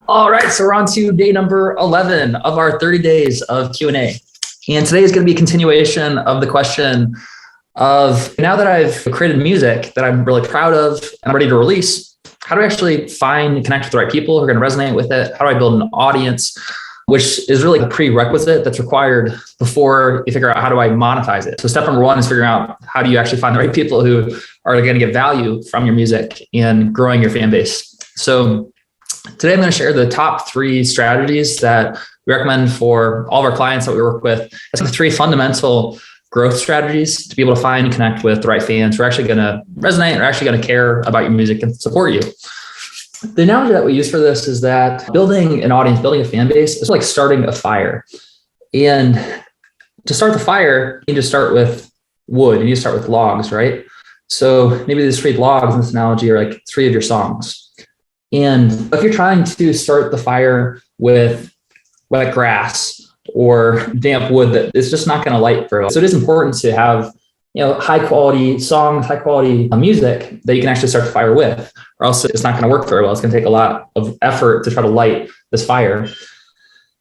All right, so we're on to day number 11 of our 30 days of Q&A. And today is going to be a continuation of the question of, now that I've created music that I'm really proud of and I'm ready to release, how do I actually find and connect with the right people who are going to resonate with it? How do I build an audience, which is really a prerequisite that's required before you figure out how do I monetize it. So step number one is figuring out how do you actually find the right people who are going to get value from your music and growing your fan base. So today I'm going to share the top 3 strategies that we recommend for all of our clients that we work with. It's the 3 fundamental growth strategies to be able to find and connect with the right fans who are actually going to resonate and are actually going to care about your music and support you. The analogy that we use for this is that building an audience, building a fan base is like starting a fire. And to start the fire, you need to start with wood. You need to start with logs, right? So maybe these 3 logs in this analogy are like 3 of your songs. And if you're trying to start the fire with wet grass or damp wood, that it's just not going to light for a while. So it is important to have, high quality songs, high quality music that you can actually start the fire with, or else it's not going to work very well. It's going to take a lot of effort to try to light this fire.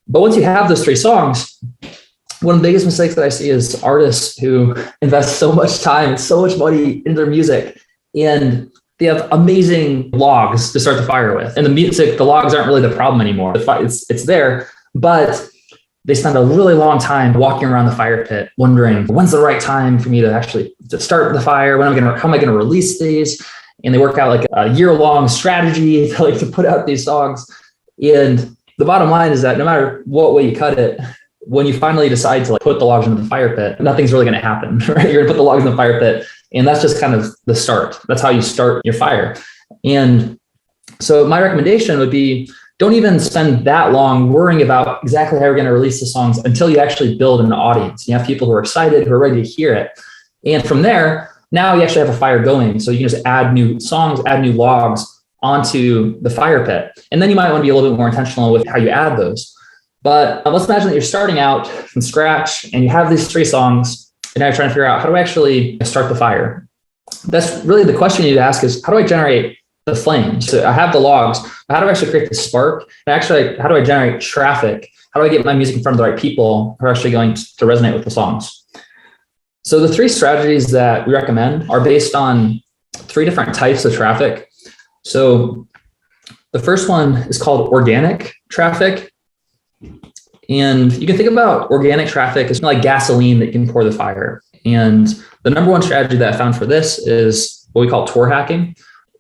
But once you have those 3 songs, one of the biggest mistakes that I see is artists who invest so much time and so much money into their music, and they have amazing logs to start the fire with. And the music, the logs aren't really the problem anymore. It's there, but they spend a really long time walking around the fire pit, wondering when's the right time for me to start the fire? How am I going to release these? And they work out like a year-long strategy to put out these songs. And the bottom line is that no matter what way you cut it, when you finally decide to put the logs into the fire pit, nothing's really going to happen, right? You're going to put the logs in the fire pit, and that's just kind of the start. That's how you start your fire. And so my recommendation would be, don't even spend that long worrying about exactly how you're going to release the songs until you actually build an audience. You have people who are excited, who are ready to hear it. And from there, now you actually have a fire going. So you can just add new songs, add new logs onto the fire pit. And then you might want to be a little bit more intentional with how you add those. But let's imagine that you're starting out from scratch and you have these 3 songs, and now you're trying to figure out, how do I actually start the fire? That's really the question you need to ask, is how do I generate the flames? So I have the logs, but how do I actually create the spark? And actually, how do I generate traffic? How do I get my music in front of the right people who are actually going to resonate with the songs? So the 3 strategies that we recommend are based on 3 different types of traffic. So the first one is called organic traffic. And you can think about organic traffic as like gasoline that you can pour the fire. And the number 1 strategy that I found for this is what we call tour hacking.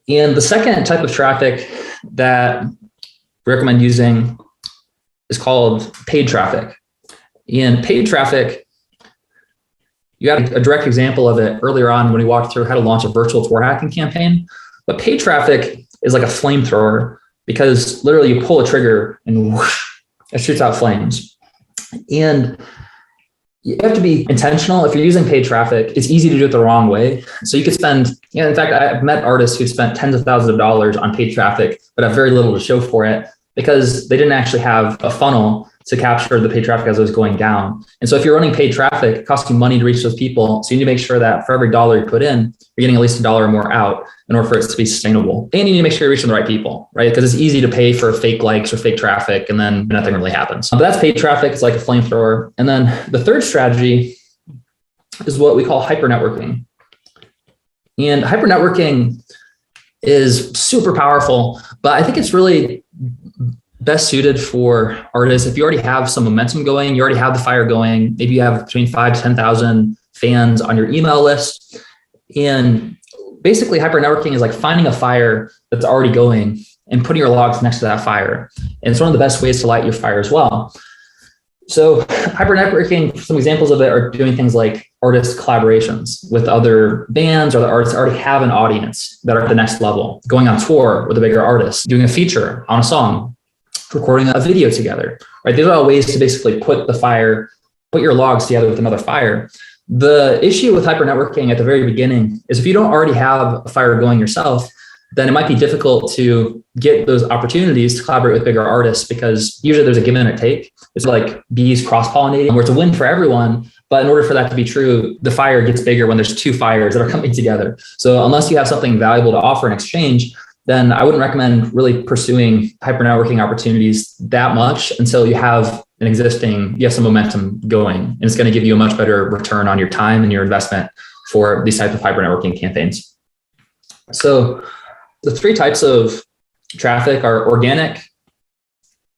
And the second type of traffic that we recommend using is called paid traffic. And paid traffic, you got a direct example of it earlier on when we walked through how to launch a virtual tour hacking campaign. But paid traffic is like a flamethrower, because literally you pull a trigger and whoosh, it shoots out flames. And you have to be intentional. If you're using paid traffic, it's easy to do it the wrong way. So you could spend, in fact, I've met artists who've spent tens of thousands of dollars on paid traffic, but have very little to show for it because they didn't actually have a funnel to capture the paid traffic as it was going down. And so if you're running paid traffic, it costs you money to reach those people. So you need to make sure that for every dollar you put in, you're getting at least $1 or more out in order for it to be sustainable. And you need to make sure you're reaching the right people, right? Because it's easy to pay for fake likes or fake traffic, and then nothing really happens. But that's paid traffic. It's like a flamethrower. And then the third strategy is what we call hyper networking. And hyper networking is super powerful, but I think it's really best suited for artists if you already have some momentum going, you already have the fire going. Maybe you have between 5,000 to 10,000 fans on your email list. And basically hyper networking is like finding a fire that's already going and putting your logs next to that fire. And it's one of the best ways to light your fire as well. So hyper networking, some examples of it are doing things like artist collaborations with other bands or the artists that already have an audience that are at the next level, going on tour with a bigger artist, doing a feature on a song, recording a video together, right? These are all ways to basically put your logs together with another fire. The issue with hyper networking at the very beginning is if you don't already have a fire going yourself, then it might be difficult to get those opportunities to collaborate with bigger artists, because usually there's a give and a take. It's like bees cross-pollinating, where it's a win for everyone. But in order for that to be true, the fire gets bigger when there's 2 fires that are coming together. So unless you have something valuable to offer in exchange, then I wouldn't recommend really pursuing hyper networking opportunities that much until you have some momentum going, and it's going to give you a much better return on your time and your investment for these types of hyper networking campaigns. So the three types of traffic are organic,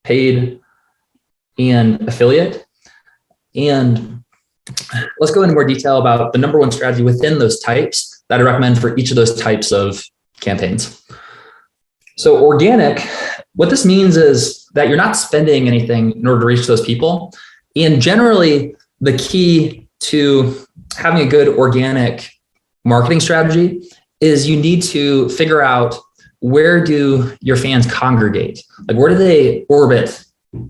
paid, and affiliate. And let's go into more detail about the number one strategy within those types that I recommend for each of those types of campaigns. So organic, what this means is that you're not spending anything in order to reach those people. And generally, the key to having a good organic marketing strategy is you need to figure out, where do your fans congregate? Like, where do they orbit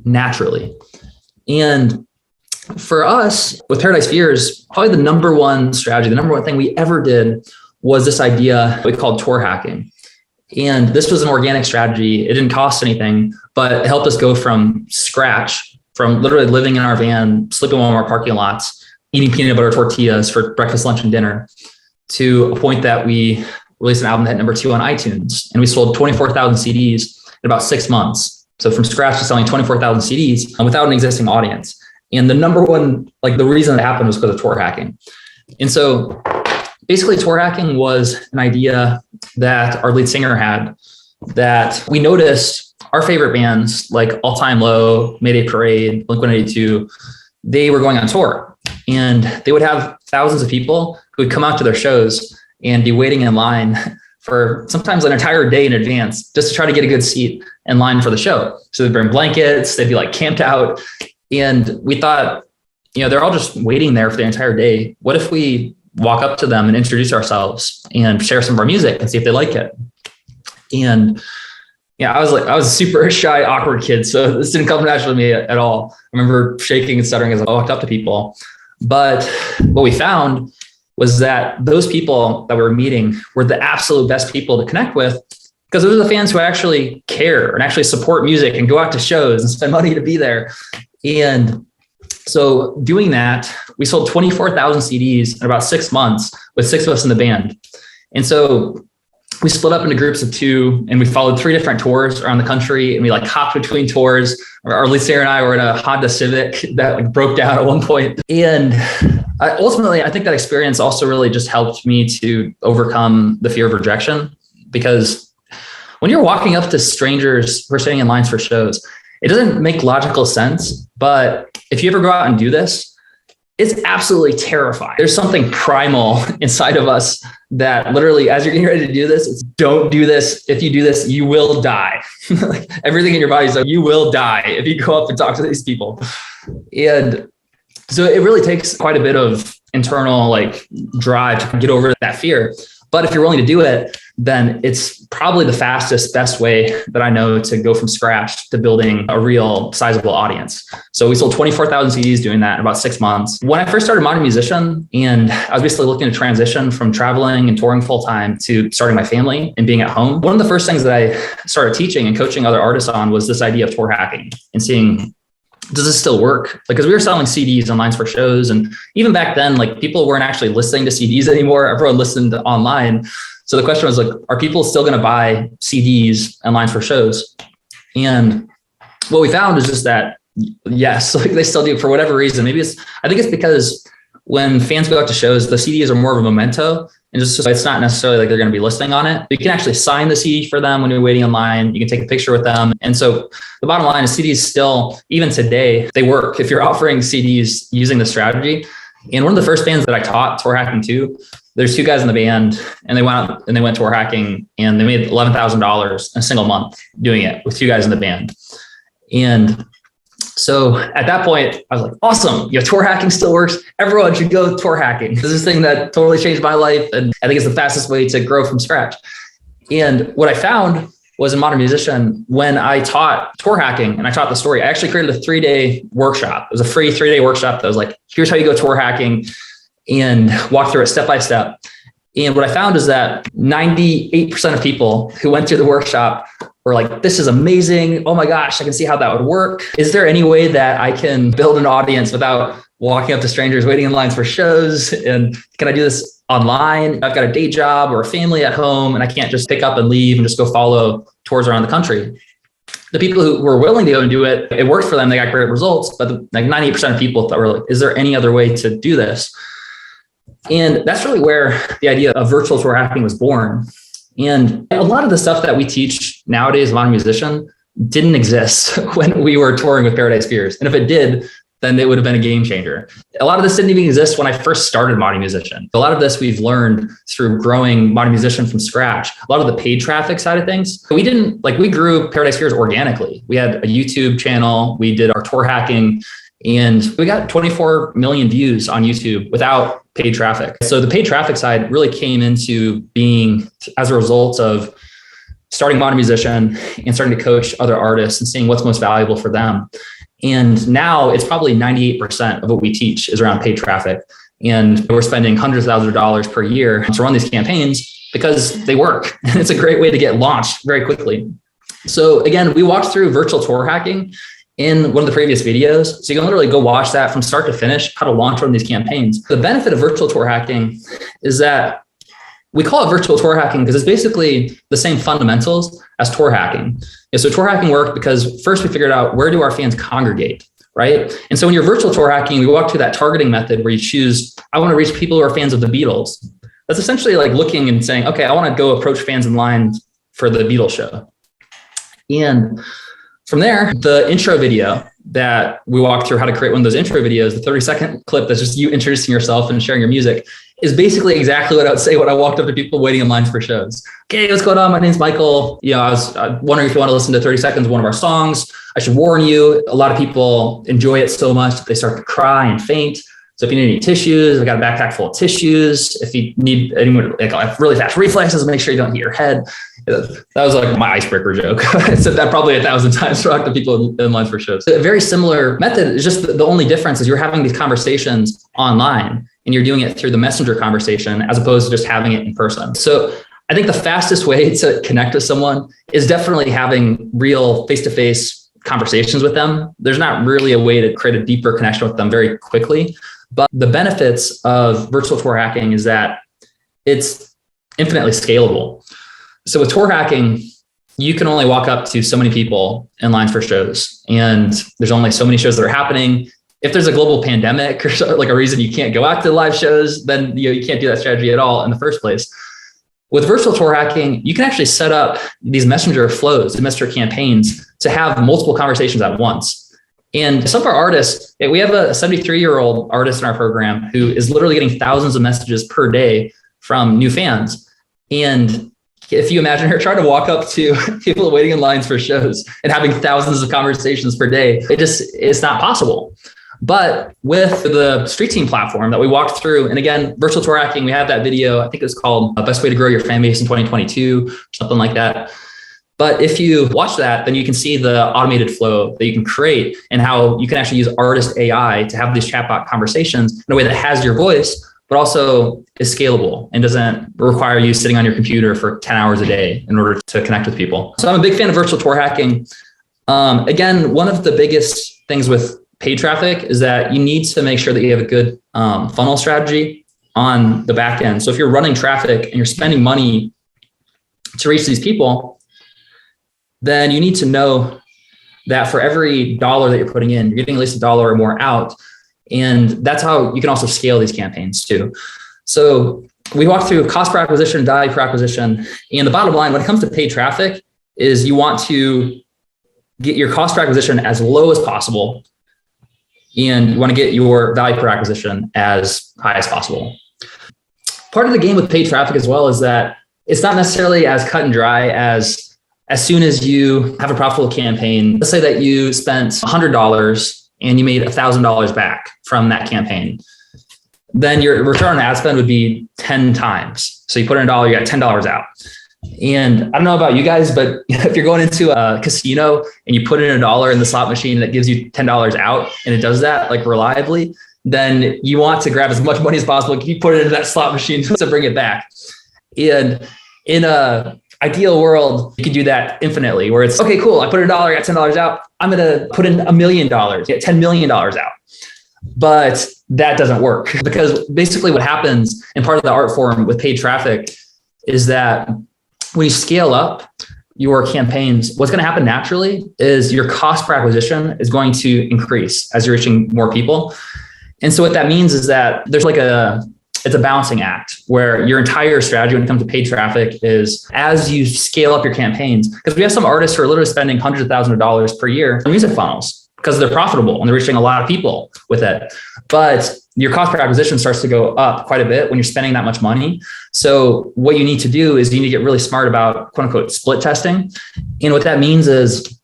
naturally? And for us with Paradise Fears, probably the number one strategy, the number one thing we ever did was this idea we called tour hacking. And this was an organic strategy. It didn't cost anything, but it helped us go from scratch, from literally living in our van, sleeping in Walmart parking lots, eating peanut butter tortillas for breakfast, lunch, and dinner, to a point that we released an album that hit number 2 on iTunes. And we sold 24,000 CDs in about 6 months. So from scratch to selling 24,000 CDs without an existing audience. And the number one, like the reason that happened was because of tour hacking. And so basically tour hacking was an idea that our lead singer had, that we noticed our favorite bands like All Time Low, Mayday Parade, Blink-182, they were going on tour, and they would have thousands of people who would come out to their shows and be waiting in line for sometimes an entire day in advance just to try to get a good seat in line for the show. So they'd bring blankets, they'd be like camped out. And we thought, they're all just waiting there for the entire day. What if we walk up to them and introduce ourselves and share some of our music and see if they like it? And I was a super shy, awkward kid. So this didn't come naturally to me at all. I remember shaking and stuttering as I walked up to people. But what we found was that those people that we were meeting were the absolute best people to connect with, because those are the fans who actually care and actually support music and go out to shows and spend money to be there. And so doing that, we sold 24,000 CDs in about 6 months with 6 of us in the band. And so we split up into groups of 2, and we followed 3 different tours around the country, and we hopped between tours. Our lead singer and I were in a Honda Civic that broke down at one point. And ultimately, I think that experience also really just helped me to overcome the fear of rejection, because when you're walking up to strangers who are sitting in lines for shows, it doesn't make logical sense. But if you ever go out and do this, it's absolutely terrifying. There's something primal inside of us that literally, as you're getting ready to do this, it's don't do this. If you do this, you will die. Everything in your body is like, you will die if you go up and talk to these people. And so it really takes quite a bit of internal drive to get over that fear. But if you're willing to do it, then it's probably the fastest, best way that I know to go from scratch to building a real sizable audience. So we sold 24,000 CDs doing that in about 6 months. When I first started Modern Musician, and I was basically looking to transition from traveling and touring full time to starting my family and being at home, one of the first things that I started teaching and coaching other artists on was this idea of tour hacking and seeing, does this still work? Because we were selling CDs on lines for shows. And even back then, people weren't actually listening to CDs anymore. Everyone listened online. So the question was are people still going to buy CDs and lines for shows? And what we found is just that, yes, they still do for whatever reason. I think it's because when fans go out to shows, the CDs are more of a memento, and just it's not necessarily they're going to be listening on it. You can actually sign the CD for them when you're waiting in line. You can take a picture with them. And so the bottom line is CDs still, even today, they work if you're offering CDs using the strategy. And one of the first bands that I taught tour hacking to, there's 2 guys in the band, and they went out and they went tour hacking, and they made $11,000 in a single month doing it with 2 guys in the band. And so at that point, I was like, awesome, tour hacking still works. Everyone should go tour hacking. This is this thing that totally changed my life. And I think it's the fastest way to grow from scratch. And what I found was in Modern Musician, when I taught tour hacking and I taught the story, I actually created a 3-day workshop. It was a free 3-day workshop that was here's how you go tour hacking, and walk through it step by step. And what I found is that 98% of people who went through the workshop were like, this is amazing. Oh my gosh, I can see how that would work. Is there any way that I can build an audience without walking up to strangers, waiting in lines for shows? And can I do this online? I've got a day job or a family at home, and I can't just pick up and leave and just go follow tours around the country. The people who were willing to go and do it, it worked for them. They got great results, but like 98% of people thought, like, is there any other way to do this? And that's really where the idea of virtual tour hacking was born. And a lot of the stuff that we teach nowadays, Modern Musician, didn't exist when we were touring with Paradise Fears. And if it did, then it would have been a game changer. A lot of this didn't even exist when I first started Modern Musician. A lot of this we've learned through growing Modern Musician from scratch. A lot of the paid traffic side of things, we grew Paradise Fears organically. We had a YouTube channel, we did our tour hacking, and we got 24 million views on YouTube without paid traffic. So the paid traffic side really came into being as a result of starting Modern Musician and starting to coach other artists and seeing what's most valuable for them. And now it's probably 98% of what we teach is around paid traffic. And we're spending hundreds of thousands of dollars per year to run these campaigns because they work. It's a great way to get launched very quickly. So again, we walked through virtual tour hacking in one of the previous videos. So you can literally go watch that from start to finish, how to launch one of these campaigns. The benefit of virtual tour hacking is that we call it virtual tour hacking because it's basically the same fundamentals as tour hacking. And so tour hacking worked because first we figured out, where do our fans congregate, right? And so when you're virtual tour hacking, we walk through that targeting method where you choose, I want to reach people who are fans of the Beatles. That's essentially like looking and saying, okay, I want to go approach fans in line for the Beatles show. And from there, the intro video that we walk through how to create one of those intro videos, the 30-second clip that's just you introducing yourself and sharing your music, is basically exactly what I would say when I walked up to people waiting in lines for shows. Okay, what's going on? My name's Michael. I was wondering if you want to listen to 30 seconds of one of our songs. I should warn you, a lot of people enjoy it so much that they start to cry and faint. So if you need any tissues, I got a backpack full of tissues. If you need anyone like really fast reflexes, make sure you don't hit your head. That was like my icebreaker joke. I said that probably 1,000 times to talk to people in lines for shows. A very similar method. Is just the only difference is you're having these conversations online and you're doing it through the messenger conversation as opposed to just having it in person. So I think the fastest way to connect with someone is definitely having real face-to-face conversations with them. There's not really a way to create a deeper connection with them very quickly. But the benefits of virtual tour hacking is that it's infinitely scalable. So with tour hacking, you can only walk up to so many people in lines for shows, and there's only so many shows that are happening. If there's a global pandemic or like a reason you can't go out to live shows, then you can't do that strategy at all in the first place. With virtual tour hacking, you can actually set up these messenger flows, messenger campaigns to have multiple conversations at once. And some of our artists, we have a 73-year-old artist in our program who is literally getting thousands of messages per day from new fans. And if you imagine her trying to walk up to people waiting in lines for shows and having thousands of conversations per day, it's not possible. But with the Street Team platform that we walked through, and again, virtual tour hacking, we have that video, I think it was called Best Way to Grow Your Fanbase in 2022, something like that. But if you watch that, then you can see the automated flow that you can create and how you can actually use artist AI to have these chatbot conversations in a way that has your voice, but also is scalable and doesn't require you sitting on your computer for 10 hours a day in order to connect with people. So I'm a big fan of virtual tour hacking. Again, one of the biggest things with paid traffic is that you need to make sure that you have a good funnel strategy on the back end. So if you're running traffic and you're spending money to reach these people, then you need to know that for every dollar that you're putting in, you're getting at least $1 or more out. And that's how you can also scale these campaigns too. So we walked through cost per acquisition, value per acquisition. And the bottom line when it comes to paid traffic is you want to get your cost per acquisition as low as possible. And you want to get your value per acquisition as high as possible. Part of the game with paid traffic as well is that it's not necessarily as cut and dry as soon as you have a profitable campaign. Let's say that you spent $100 and you made $1,000 back from that campaign. Then your return on ad spend would be 10 times. So you put in $1, you got $10 out. And I don't know about you guys, but if you're going into a casino and you put in $1 in the slot machine that gives you $10 out and it does that like reliably, then you want to grab as much money as possible, keep putting it into that slot machine to bring it back. And in a ideal world, you could do that infinitely, where it's, okay, cool, I put $1, I got $10 out, I'm going to put in $1 million, get $10 million out. But that doesn't work, because basically what happens in part of the art form with paid traffic is that when you scale up your campaigns, what's going to happen naturally is your cost per acquisition is going to increase as you're reaching more people. And so what that means is that there's it's a balancing act where your entire strategy when it comes to paid traffic is, as you scale up your campaigns, because we have some artists who are literally spending hundreds of thousands of dollars per year on music funnels because they're profitable and they're reaching a lot of people with it. But your cost per acquisition starts to go up quite a bit when you're spending that much money. So what you need to do is you need to get really smart about quote unquote split testing. And what that means is,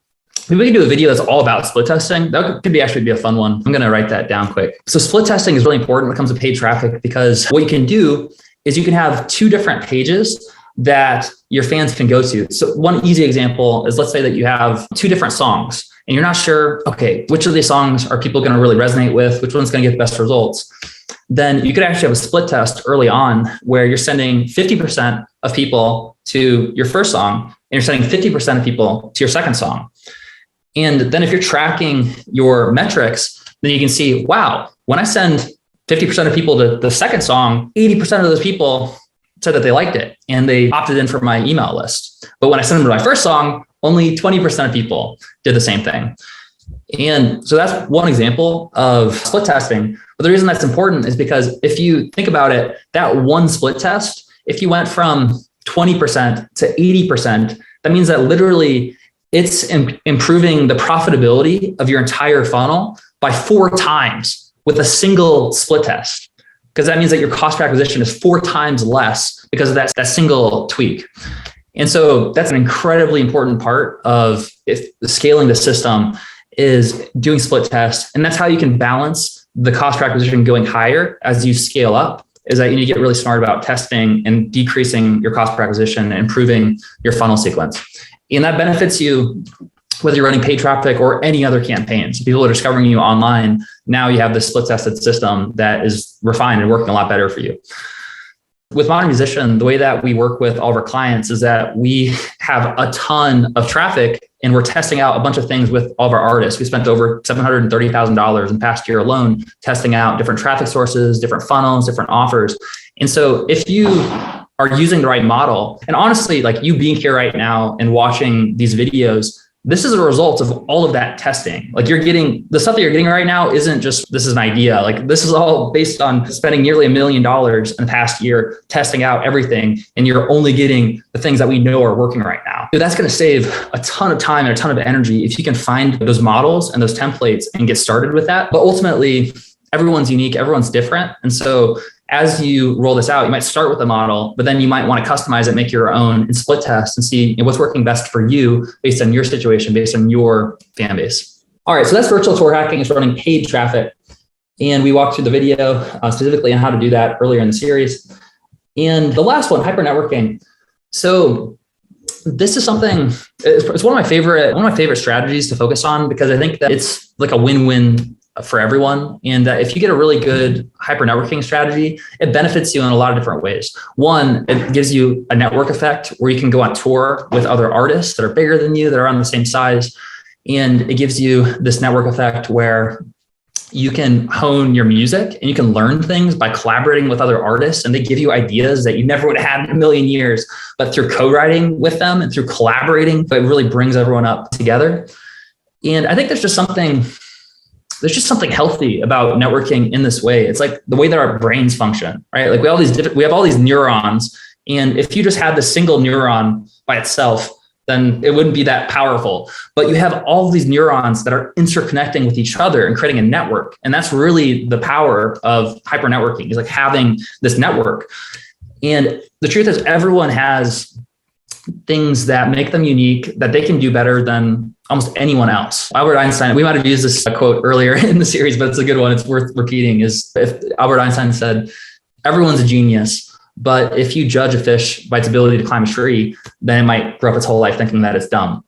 we can do a video that's all about split testing. That could actually be a fun one. I'm going to write that down quick. So split testing is really important when it comes to paid traffic, because what you can do is you can have two different pages that your fans can go to. So one easy example is, let's say that you have two different songs and you're not sure, okay, which of these songs are people going to really resonate with? Which one's going to get the best results? Then you could actually have a split test early on where you're sending 50% of people to your first song and you're sending 50% of people to your second song. And then if you're tracking your metrics, then you can see, wow, when I send 50% of people to the second song, 80% of those people said that they liked it and they opted in for my email list. But when I sent them to my first song, only 20% of people did the same thing. And so that's one example of split testing. But the reason that's important is because if you think about it, that one split test, if you went from 20% to 80%, that means that literally it's improving the profitability of your entire funnel by 4 times with a single split test. Because that means that your cost per acquisition is 4 times less because of that single tweak. And so that's an incredibly important part of scaling the system, is doing split tests. And that's how you can balance the cost per acquisition going higher as you scale up, is that you need to get really smart about testing and decreasing your cost per acquisition and improving your funnel sequence. And that benefits you whether you're running paid traffic or any other campaigns. People are discovering you online. Now you have this split tested system that is refined and working a lot better for you. With Modern Musician, the way that we work with all of our clients is that we have a ton of traffic and we're testing out a bunch of things with all of our artists. We spent over $730,000 in the past year alone testing out different traffic sources, different funnels, different offers. And so if you are using the right model, and honestly, like you being here right now and watching these videos, this is a result of all of that testing. Like you're getting, the stuff that you're getting right now isn't just, this is an idea. Like this is all based on spending nearly $1 million in the past year, testing out everything. And you're only getting the things that we know are working right now. So that's going to save a ton of time and a ton of energy if you can find those models and those templates and get started with that. But ultimately, everyone's unique, everyone's different. And so as you roll this out, you might start with a model, but then you might want to customize it, make your own, and split test and see what's working best for you based on your situation, based on your fan base. All right, so that's virtual tour hacking. It's running paid traffic. And we walked through the video specifically on how to do that earlier in the series. And the last one, hyper networking. So this is something, it's one of my favorite strategies to focus on, because I think that it's like a win-win for everyone. And if you get a really good hyper networking strategy, it benefits you in a lot of different ways. One, it gives you a network effect where you can go on tour with other artists that are bigger than you, that are around the same size. And it gives you this network effect where you can hone your music and you can learn things by collaborating with other artists, and they give you ideas that you never would have had in a million years, but through co-writing with them and through collaborating, it really brings everyone up together. And I think there's just something healthy about networking in this way. It's like the way that our brains function, right? Like we have all these neurons, and if you just had the single neuron by itself, then it wouldn't be that powerful. But you have all these neurons that are interconnecting with each other and creating a network. And that's really the power of hyper networking, is like having this network. And the truth is, everyone has things that make them unique, that they can do better than almost anyone else. Albert Einstein, we might have used this quote earlier in the series, but it's a good one. It's worth repeating. Is if Albert Einstein said, everyone's a genius, but if you judge a fish by its ability to climb a tree, then it might grow up its whole life thinking that it's dumb.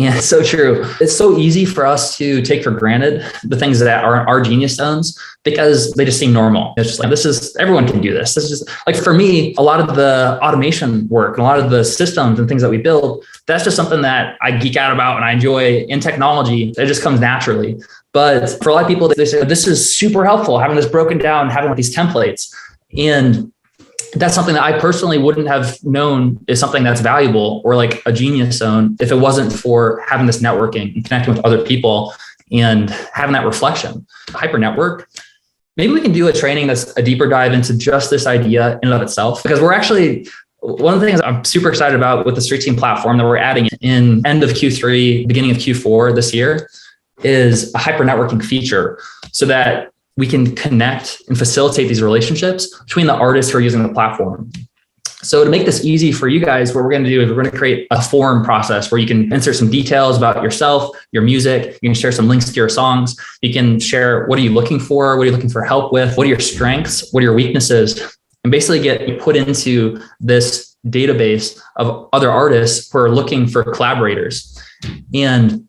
And so true. It's so easy for us to take for granted the things that are our genius zones because they just seem normal. It's just like, everyone can do this. This is just like, for me, a lot of the automation work and a lot of the systems and things that we build, that's just something that I geek out about and I enjoy in technology. It just comes naturally. But for a lot of people, they say, this is super helpful, having this broken down, having these templates. And that's something that I personally wouldn't have known is something that's valuable or like a genius zone if it wasn't for having this networking and connecting with other people and having that reflection. Hyper network, maybe we can do a training that's a deeper dive into just this idea in and of itself, because we're actually, one of the things I'm super excited about with the Street Team platform that we're adding in end of Q3, beginning of Q4 this year is a hyper networking feature so that we can connect and facilitate these relationships between the artists who are using the platform. So to make this easy for you guys, what we're going to do is we're going to create a form process where you can insert some details about yourself, your music. You can share some links to your songs. You can share, what are you looking for? What are you looking for help with? What are your strengths? What are your weaknesses? And basically get put into this database of other artists who are looking for collaborators and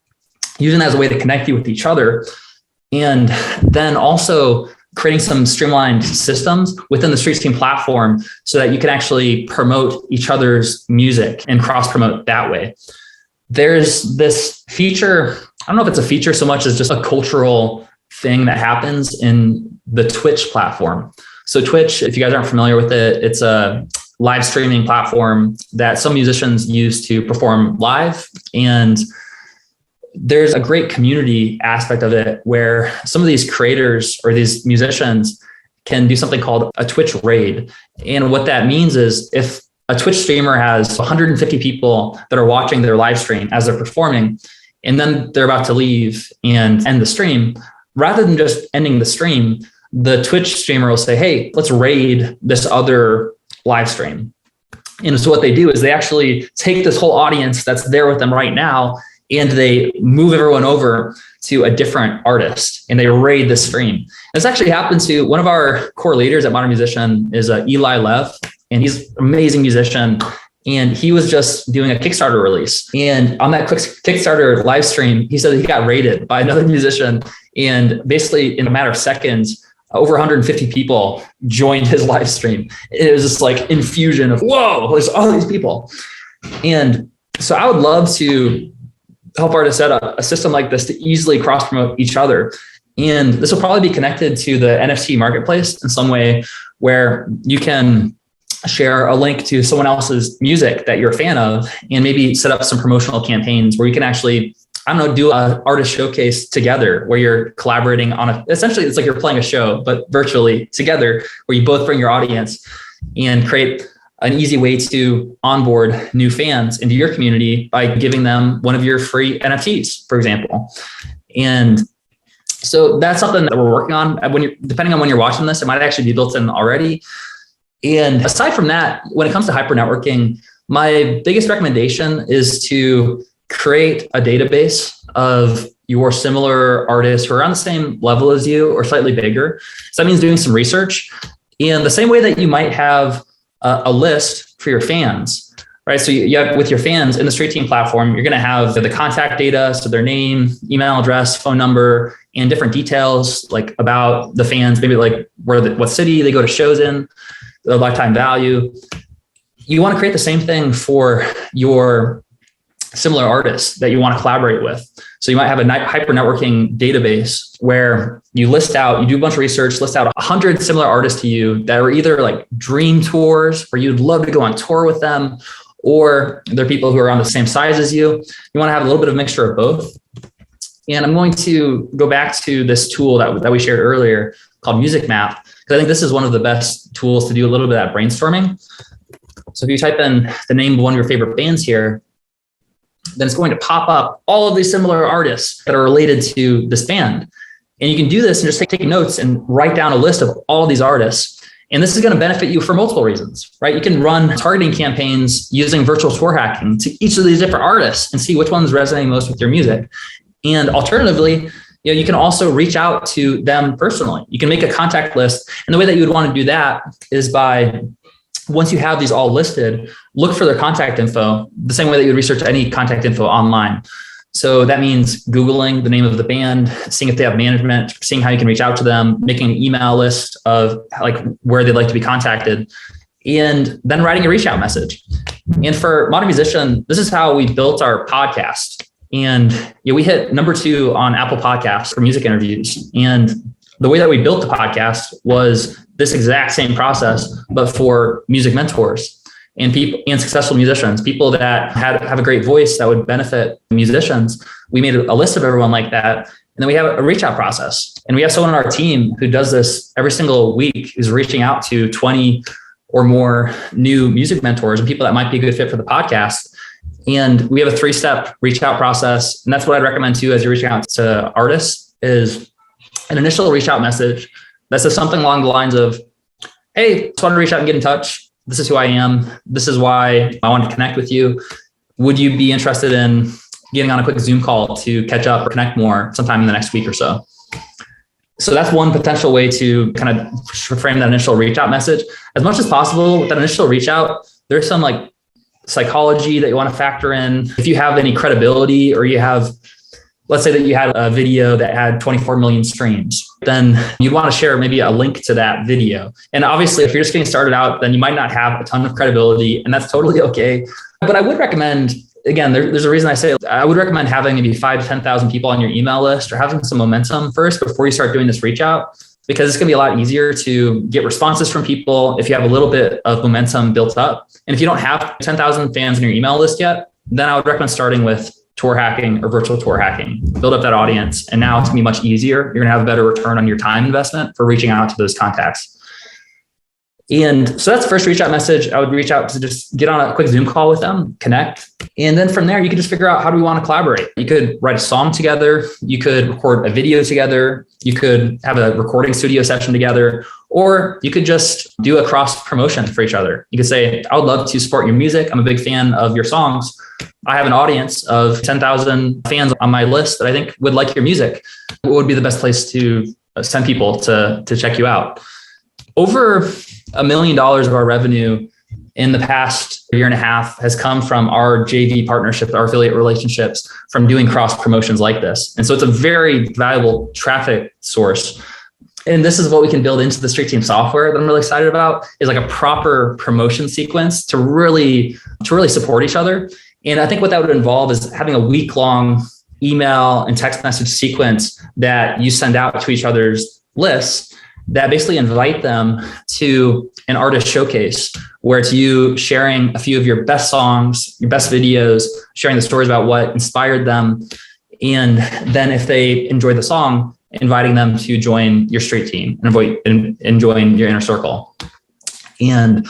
using that as a way to connect you with each other. And then also creating some streamlined systems within the Streets Team platform so that you can actually promote each other's music and cross-promote that way. There's this feature, I don't know if it's a feature so much as just a cultural thing that happens in the Twitch platform. So Twitch, if you guys aren't familiar with it, it's a live streaming platform that some musicians use to perform live. And there's a great community aspect of it where some of these creators or these musicians can do something called a Twitch raid. And what that means is if a Twitch streamer has 150 people that are watching their live stream as they're performing, and then they're about to leave and end the stream, rather than just ending the stream, the Twitch streamer will say, hey, let's raid this other live stream. And so what they do is they actually take this whole audience that's there with them right now and they move everyone over to a different artist and they raid the stream. This actually happened to one of our core leaders at Modern Musician is Eli Lev, and he's an amazing musician. And he was just doing a Kickstarter release. And on that quick Kickstarter live stream, he said that he got raided by another musician. And basically in a matter of seconds, over 150 people joined his live stream. It was just like infusion of, whoa, there's all these people. And so I would love to help artists set up a system like this to easily cross promote each other. And this will probably be connected to the NFT marketplace in some way where you can share a link to someone else's music that you're a fan of and maybe set up some promotional campaigns where you can actually, I don't know, do an artist showcase together where you're collaborating on essentially it's like you're playing a show, but virtually together where you both bring your audience and create an easy way to onboard new fans into your community by giving them one of your free NFTs, for example. And so that's something that we're working on. Depending on when you're watching this, it might actually be built in already. And aside from that, when it comes to hyper networking, my biggest recommendation is to create a database of your similar artists who are on the same level as you or slightly bigger. So that means doing some research in the same way that you might have a list for your fans, right? So you have with your fans in the Street Team platform, you're going to have the contact data, so their name, email address, phone number, and different details like about the fans, maybe like what city they go to shows in, their lifetime value. You want to create the same thing for your similar artists that you want to collaborate with. So you might have a hyper networking database where you list out, you do a bunch of research, list out 100 similar artists to you that are either like dream tours where you'd love to go on tour with them, or they're people who are on the same size as you. You want to have a little bit of mixture of both. And I'm going to go back to this tool that we shared earlier called Music Map, because I think this is one of the best tools to do a little bit of that brainstorming. So if you type in the name of one of your favorite bands here, then it's going to pop up all of these similar artists that are related to this band. And you can do this and just take notes and write down a list of all of these artists. And this is going to benefit you for multiple reasons, right? You can run targeting campaigns using virtual tour hacking to each of these different artists and see which one's resonating most with your music. And alternatively, you can also reach out to them personally. You can make a contact list. And the way that you would want to do that is by, once you have these all listed, look for their contact info, the same way that you would research any contact info online. So that means Googling the name of the band, seeing if they have management, seeing how you can reach out to them, making an email list of like where they'd like to be contacted, and then writing a reach out message. And for Modern Musician, this is how we built our podcast. And we hit number 2 on Apple Podcasts for music interviews. And the way that we built the podcast was this exact same process, but for music mentors and people and successful musicians, people that have a great voice that would benefit musicians. We made a list of everyone like that. And then we have a reach out process. And we have someone on our team who does this every single week, who's reaching out to 20 or more new music mentors and people that might be a good fit for the podcast. And we have a 3-step reach out process. And that's what I'd recommend too, as you're reaching out to artists, is an initial reach out message that says something along the lines of, hey, just want to reach out and get in touch. This is who I am. This is why I wanted to connect with you. Would you be interested in getting on a quick Zoom call to catch up or connect more sometime in the next week or so? So that's one potential way to kind of frame that initial reach out message. As much as possible with that initial reach out, there's some like psychology that you want to factor in. If you have any credibility, or you have, let's say that you had a video that had 24 million streams, then you'd want to share maybe a link to that video. And obviously, if you're just getting started out, then you might not have a ton of credibility, and that's totally okay. But I would recommend, again, there's a reason I say I would recommend having maybe 5,000 to 10,000 people on your email list, or having some momentum first before you start doing this reach out, because it's going to be a lot easier to get responses from people if you have a little bit of momentum built up. And if you don't have 10,000 fans in your email list yet, then I would recommend starting with tour hacking or virtual tour hacking. Build up that audience. And now it's going to be much easier. You're going to have a better return on your time investment for reaching out to those contacts. And so that's the first reach out message. I would reach out to just get on a quick Zoom call with them, connect. And then from there, you could just figure out, how do we want to collaborate? You could write a song together. You could record a video together. You could have a recording studio session together, or you could just do a cross promotion for each other. You could say, I would love to support your music. I'm a big fan of your songs. I have an audience of 10,000 fans on my list that I think would like your music. What would be the best place to send people to check you out? Over $1 million of our revenue in the past year and a half has come from our JV partnerships, our affiliate relationships, from doing cross promotions like this. And so it's a very valuable traffic source. And this is what we can build into the Streak Team software that I'm really excited about, is like a proper promotion sequence to really support each other. And I think what that would involve is having a week-long email and text message sequence that you send out to each other's lists that basically invite them to an artist showcase, where it's you sharing a few of your best songs, your best videos, sharing the stories about what inspired them. And then if they enjoy the song, inviting them to join your Streak Team and join your inner circle. And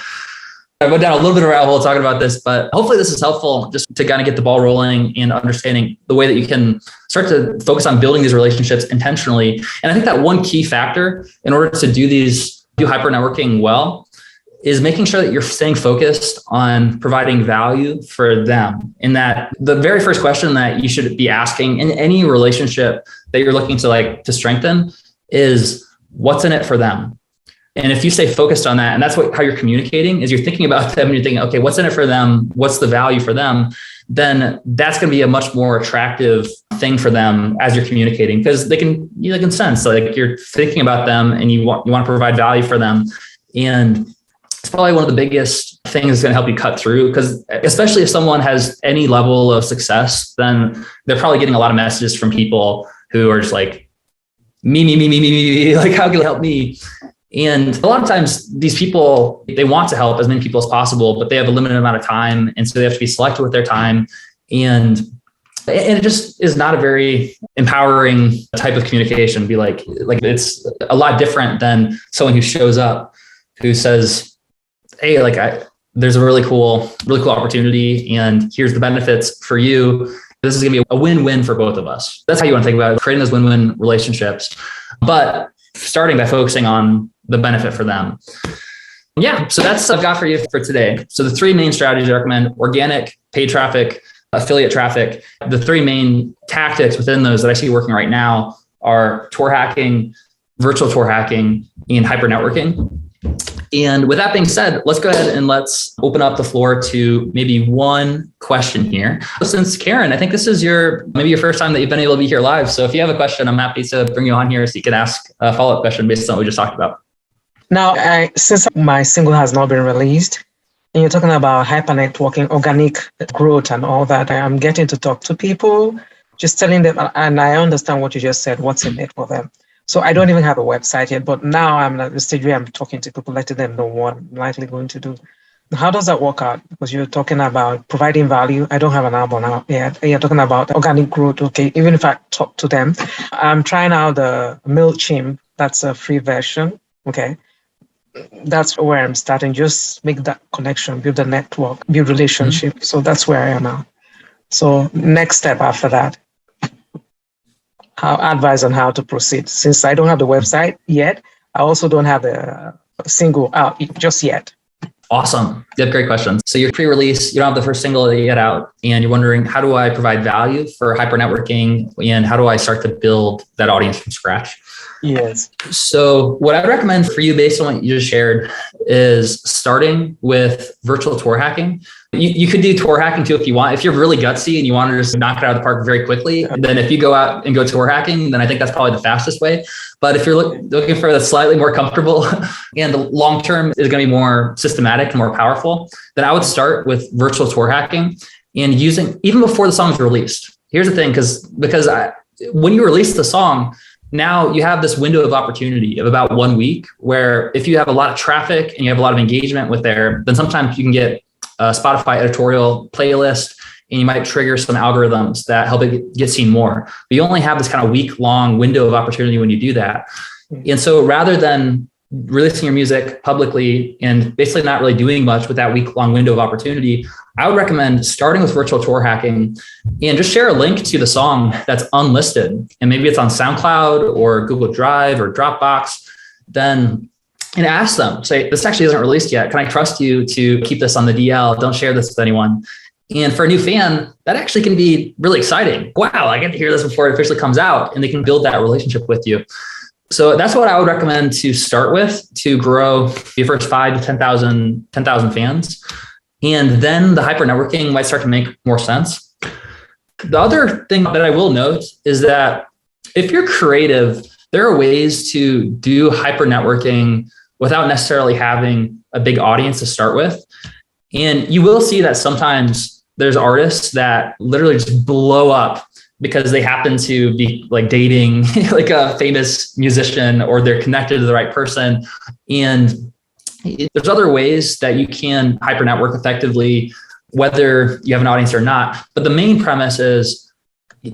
I went down a little bit of a rabbit hole talking about this, but hopefully this is helpful just to kind of get the ball rolling and understanding the way that you can start to focus on building these relationships intentionally. And I think that one key factor in order to do hyper networking well is making sure that you're staying focused on providing value for them. And that the very first question that you should be asking in any relationship that you're looking to strengthen is, what's in it for them? And if you stay focused on that, and that's how you're communicating, is you're thinking about them and you're thinking, okay, what's in it for them? What's the value for them? Then that's going to be a much more attractive thing for them as you're communicating, because they can sense like you're thinking about them and you want to provide value for them. And it's probably one of the biggest things that's going to help you cut through, because especially if someone has any level of success, then they're probably getting a lot of messages from people who are just like, me, like, how can you help me? And a lot of times these people, they want to help as many people as possible, but they have a limited amount of time. And so they have to be selective with their time. And it just is not a very empowering type of communication. Be like it's a lot different than someone who shows up, who says, hey, there's a really cool opportunity, and here's the benefits for you. This is going to be a win-win for both of us. That's how you want to think about it, creating those win-win relationships, but starting by focusing on the benefit for them. Yeah, so that's what I've got for you for today. So the 3 main strategies I recommend: organic, paid traffic, affiliate traffic. The 3 main tactics within those that I see working right now are tour hacking, virtual tour hacking, and hyper networking. And with that being said, let's go ahead and let's open up the floor to maybe one question here. Since Karen, I think this is maybe your first time that you've been able to be here live. So if you have a question, I'm happy to bring you on here so you can ask a follow-up question based on what we just talked about. Now, since my single has not been released, and you're talking about hyper networking, organic growth and all that, I'm getting to talk to people, just telling them, and I understand what you just said, what's in it for them. So I don't even have a website yet, but now I'm at the stage where I'm talking to people, letting them know what I'm likely going to do. How does that work out? Because you're talking about providing value. I don't have an album out yet. You're talking about organic growth. Okay, even if I talk to them, I'm trying out the MailChimp. That's a free version. Okay. That's where I'm starting. Just make that connection, build a network, build relationship. Mm-hmm. So that's where I am now. So next step after that, I'll advise on how to proceed. Since I don't have the website yet, I also don't have the single out just yet. Awesome. You have great questions. So you're pre-release, you don't have the first single yet out, and you're wondering, how do I provide value for hyper networking, and how do I start to build that audience from scratch? Yes. So what I'd recommend for you based on what you just shared is starting with virtual tour hacking. You could do tour hacking too if you want. If you're really gutsy and you want to just knock it out of the park very quickly, then if you go out and go tour hacking, then I think that's probably the fastest way. But if you're looking for the slightly more comfortable and the long term is going to be more systematic and more powerful, then I would start with virtual tour hacking and using even before the song is released. Here's the thing, because when you release the song, now you have this window of opportunity of about 1 week where if you have a lot of traffic and you have a lot of engagement with there, then sometimes you can get a Spotify editorial playlist and you might trigger some algorithms that help it get seen more. But you only have this kind of week-long window of opportunity when you do that. And so rather than releasing your music publicly and basically not really doing much with that week-long window of opportunity, I would recommend starting with virtual tour hacking and just share a link to the song that's unlisted. And maybe it's on SoundCloud or Google Drive or Dropbox. Then and ask them, say, this actually isn't released yet. Can I trust you to keep this on the DL? Don't share this with anyone. And for a new fan, that actually can be really exciting. Wow, I get to hear this before it officially comes out, and they can build that relationship with you. So that's what I would recommend to start with to grow your first 5 to 10,000 fans. And then the hyper networking might start to make more sense. The other thing that I will note is that if you're creative, there are ways to do hyper networking without necessarily having a big audience to start with. And you will see that sometimes there's artists that literally just blow up because they happen to be like dating like a famous musician, or they're connected to the right person. And there's other ways that you can hyper network effectively, whether you have an audience or not. But the main premise is,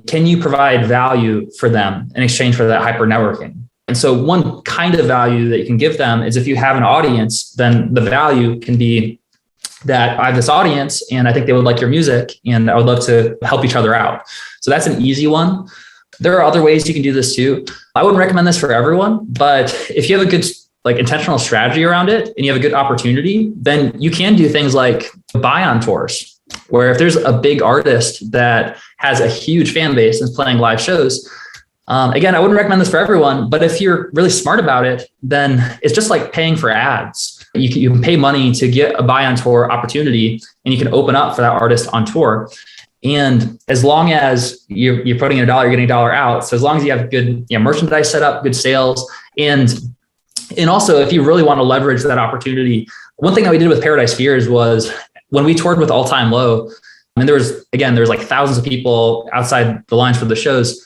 can you provide value for them in exchange for that hyper networking? And so one kind of value that you can give them is if you have an audience, then the value can be that I have this audience and I think they would like your music and I would love to help each other out. So that's an easy one. There are other ways you can do this too. I wouldn't recommend this for everyone, but if you have a good intentional strategy around it and you have a good opportunity, then you can do things like buy on tours, where if there's a big artist that has a huge fan base and is playing live shows, again, I wouldn't recommend this for everyone, but if you're really smart about it, then it's just like paying for ads. You can pay money to get a buy on tour opportunity, and you can open up for that artist on tour. And as long as you're putting in $1, you're getting $1 out. So as long as you have good merchandise set up, good sales, and also if you really want to leverage that opportunity, one thing that we did with Paradise Fears was when we toured with All Time Low, and there was like thousands of people outside the lines for the shows.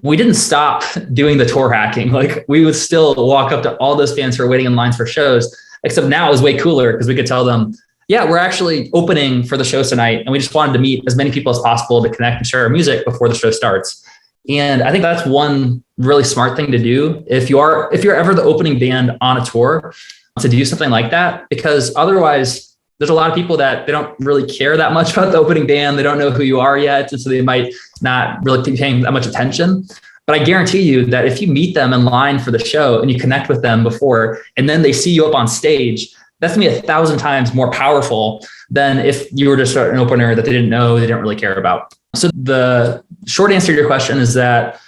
We didn't stop doing the tour hacking. Like we would still walk up to all those fans who are waiting in lines for shows, except now it was way cooler because we could tell them, yeah, we're actually opening for the show tonight. And we just wanted to meet as many people as possible to connect and share our music before the show starts. And I think that's one really smart thing to do if you're ever the opening band on a tour, to do something like that, because otherwise there's a lot of people that they don't really care that much about the opening band. They don't know who you are yet. And so they might not really be paying that much attention. But I guarantee you that if you meet them in line for the show and you connect with them before, and then they see you up on stage, that's gonna be 1,000 times more powerful than if you were just an opener that they didn't know, they didn't really care about. So the short answer to your question is that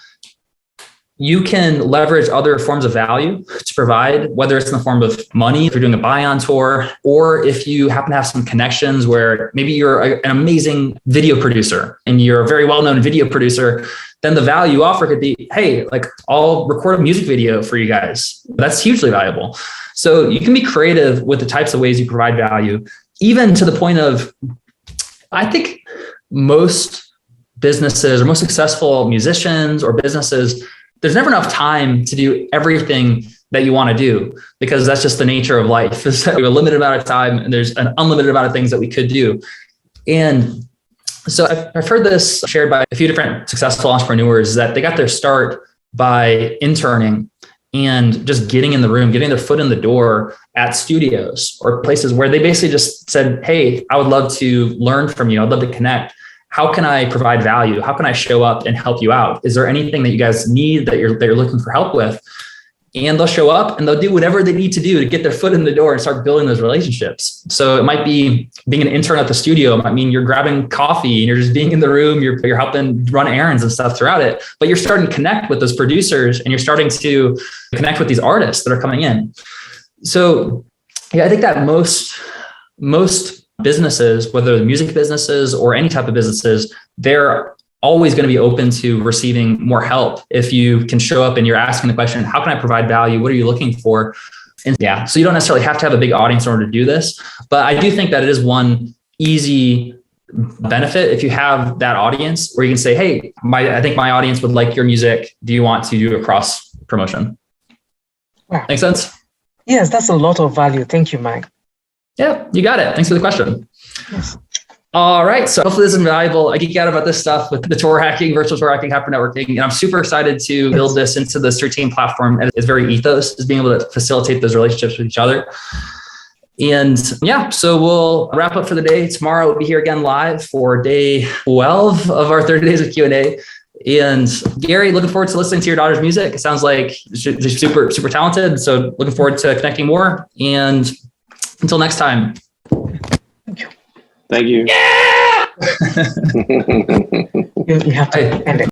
you can leverage other forms of value to provide, whether it's in the form of money, if you're doing a buy on tour, or if you happen to have some connections where maybe you're an amazing video producer and you're a very well-known video producer, then the value you offer could be, hey, like I'll record a music video for you guys. That's hugely valuable. So you can be creative with the types of ways you provide value, even to the point of, I think most businesses or most successful musicians or businesses, there's never enough time to do everything that you want to do, because that's just the nature of life. There's a limited amount of time and there's an unlimited amount of things that we could do. And so I've heard this shared by a few different successful entrepreneurs, that they got their start by interning and just getting in the room, getting their foot in the door at studios or places where they basically just said, hey, I would love to learn from you. I'd love to connect. How can I provide value? How can I show up and help you out? Is there anything that you guys need that you're looking for help with? And they'll show up and they'll do whatever they need to do to get their foot in the door and start building those relationships. So it might be being an intern at the studio. It might mean you're grabbing coffee and you're just being in the room. You're helping run errands and stuff throughout it. But you're starting to connect with those producers and you're starting to connect with these artists that are coming in. So yeah, I think that most businesses, whether they're music businesses or any type of businesses, they're always going to be open to receiving more help if you can show up and you're asking the question, how can I provide value? What are you looking for? And yeah, so you don't necessarily have to have a big audience in order to do this, but I do think that it is one easy benefit if you have that audience where you can say, hey, I think my audience would like your music. Do you want to do a cross promotion? Wow. Make sense? Yes, that's a lot of value. Thank you, Mike. Yeah, you got it. Thanks for the question. Yes. All right. So hopefully this is valuable. I geek out about this stuff with the tour hacking, virtual tour hacking, hyper networking. And I'm super excited to build this into the Street Team platform. And it's very ethos is being able to facilitate those relationships with each other. And yeah, so we'll wrap up for the day. Tomorrow we'll be here again live for day 12 of our 30 days of Q&A. And Gary, looking forward to listening to your daughter's music. It sounds like she's super, super talented. So looking forward to connecting more. And until next time. Thank you. Yeah! You have to end it.